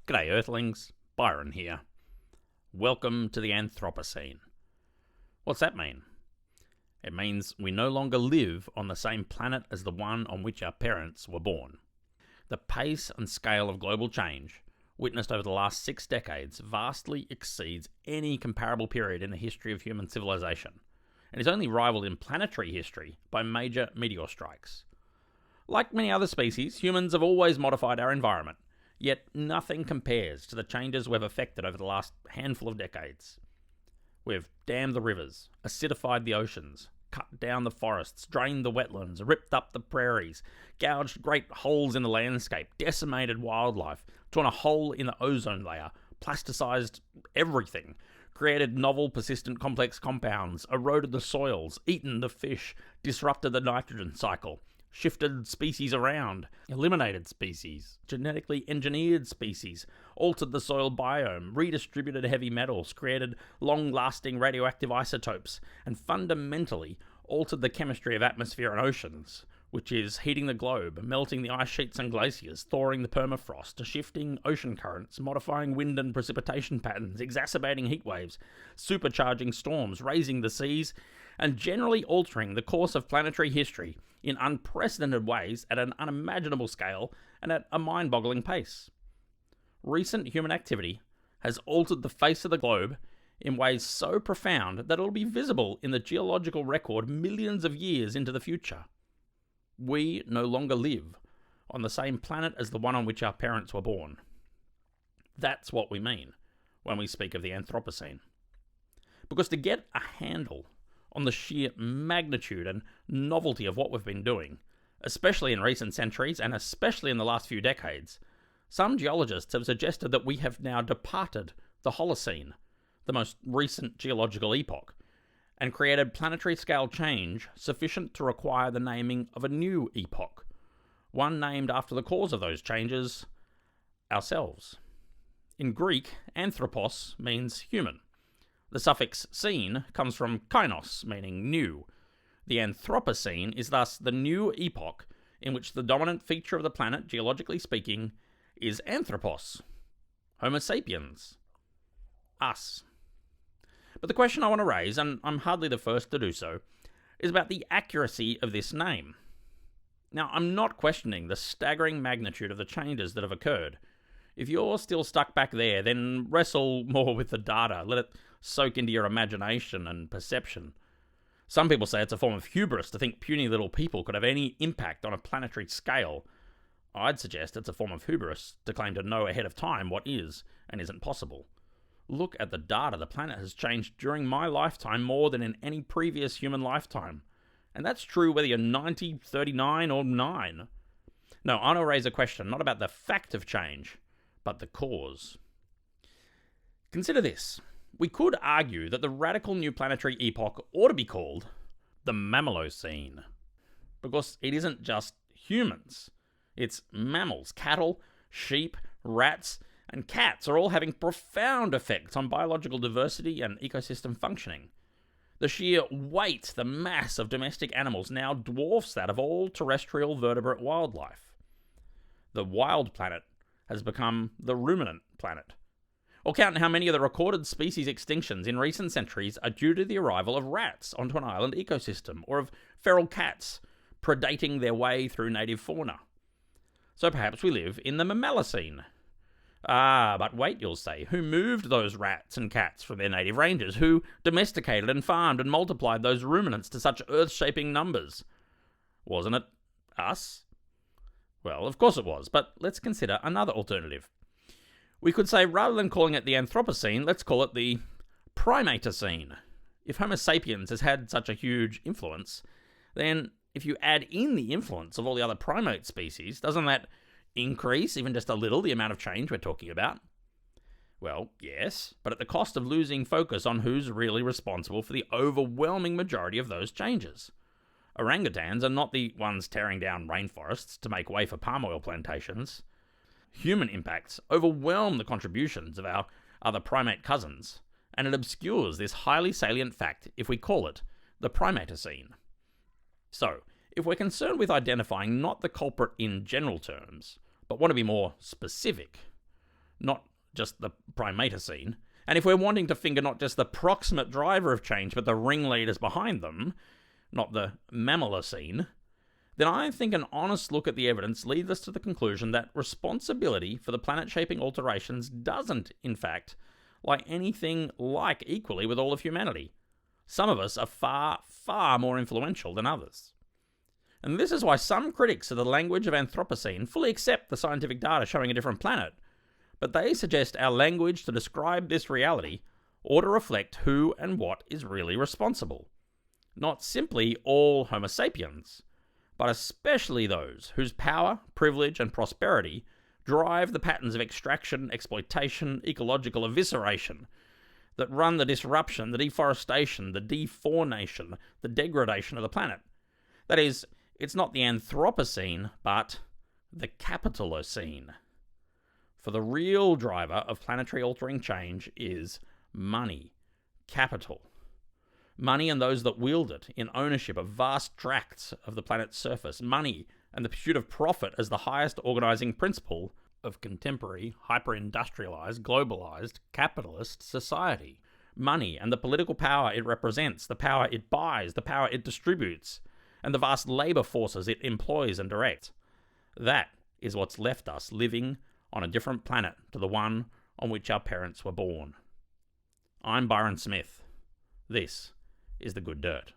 G'day Earthlings, Byron here. Welcome to the Anthropocene. What's that mean? It means we no longer live on the same planet as the one on which our parents were born. The pace and scale of global change, witnessed over the last 6 decades, vastly exceeds any comparable period in the history of human civilization, and is only rivaled in planetary history by major meteor strikes. Like many other species, humans have always modified our environment, yet nothing compares to the changes we've effected over the last handful of decades. We've dammed the rivers, acidified the oceans, cut down the forests, drained the wetlands, ripped up the prairies, gouged great holes in the landscape, decimated wildlife, torn a hole in the ozone layer, plasticized everything, created novel, persistent, complex compounds, eroded the soils, eaten the fish, disrupted the nitrogen cycle, shifted species around, eliminated species, genetically engineered species, altered the soil biome, redistributed heavy metals, created long-lasting radioactive isotopes, and fundamentally altered the chemistry of atmosphere and oceans, which is heating the globe, melting the ice sheets and glaciers, thawing the permafrost, shifting ocean currents, modifying wind and precipitation patterns, exacerbating heat waves, supercharging storms, raising the seas, and generally altering the course of planetary history in unprecedented ways at an unimaginable scale and at a mind-boggling pace. Recent human activity has altered the face of the globe in ways so profound that it will be visible in the geological record millions of years into the future. We no longer live on the same planet as the one on which our parents were born. That's what we mean when we speak of the Anthropocene. Because to get a handle on the sheer magnitude and novelty of what we've been doing, especially in recent centuries and especially in the last few decades, some geologists have suggested that we have now departed the Holocene, the most recent geological epoch, and created planetary scale change sufficient to require the naming of a new epoch, one named after the cause of those changes, ourselves. In Greek, anthropos means human. The suffix "cene" comes from kainos, meaning new. The Anthropocene is thus the new epoch in which the dominant feature of the planet, geologically speaking, is anthropos, Homo sapiens, us. But the question I want to raise, and I'm hardly the first to do so, is about the accuracy of this name. Now, I'm not questioning the staggering magnitude of the changes that have occurred. If you're still stuck back there, then wrestle more with the data. Let it soak into your imagination and perception. Some people say it's a form of hubris to think puny little people could have any impact on a planetary scale. I'd suggest it's a form of hubris to claim to know ahead of time what is and isn't possible. Look at the data. The planet has changed during my lifetime more than in any previous human lifetime. And that's true whether you're 90, 39, or 9. No, I want to raise a question, not about the fact of change, but the cause. Consider this. We could argue that the radical new planetary epoch ought to be called the Mammalocene, because it isn't just humans. It's mammals, cattle, sheep, rats, and cats are all having profound effects on biological diversity and ecosystem functioning. The sheer weight, the mass of domestic animals now dwarfs that of all terrestrial vertebrate wildlife. The wild planet has become the ruminant planet. Or count how many of the recorded species extinctions in recent centuries are due to the arrival of rats onto an island ecosystem, or of feral cats predating their way through native fauna. So perhaps we live in the Mammalocene. Ah, but wait, you'll say, who moved those rats and cats from their native ranges? Who domesticated and farmed and multiplied those ruminants to such earth-shaping numbers? Wasn't it us? Well, of course it was, but let's consider another alternative. We could say, rather than calling it the Anthropocene, let's call it the Primatocene. If Homo sapiens has had such a huge influence, then if you add in the influence of all the other primate species, doesn't that increase, even just a little, the amount of change we're talking about? Well, yes, but at the cost of losing focus on who's really responsible for the overwhelming majority of those changes. Orangutans are not the ones tearing down rainforests to make way for palm oil plantations. Human impacts overwhelm the contributions of our other primate cousins, and it obscures this highly salient fact if we call it the Primatocene. So, if we're concerned with identifying not the culprit in general terms, but want to be more specific, not just the Primatocene. And if we're wanting to finger not just the proximate driver of change, but the ringleaders behind them, not the Mammalocene, then I think an honest look at the evidence leads us to the conclusion that responsibility for the planet-shaping alterations doesn't, in fact, lie anything like equally with all of humanity. Some of us are far, far more influential than others. And this is why some critics of the language of Anthropocene fully accept the scientific data showing a different planet, but they suggest our language to describe this reality ought to reflect who and what is really responsible. Not simply all Homo sapiens, but especially those whose power, privilege, and prosperity drive the patterns of extraction, exploitation, ecological evisceration that run the disruption, the deforestation, the defaunation, the degradation of the planet. That is, it's not the Anthropocene, but the Capitalocene. For the real driver of planetary altering change is money, capital. Money and those that wield it in ownership of vast tracts of the planet's surface. Money and the pursuit of profit as the highest organizing principle of contemporary, hyper-industrialized, globalized, capitalist society. Money and the political power it represents, the power it buys, the power it distributes, and the vast labor forces it employs and directs. That is what's left us living on a different planet to the one on which our parents were born. I'm Byron Smith. This is The Good Dirt.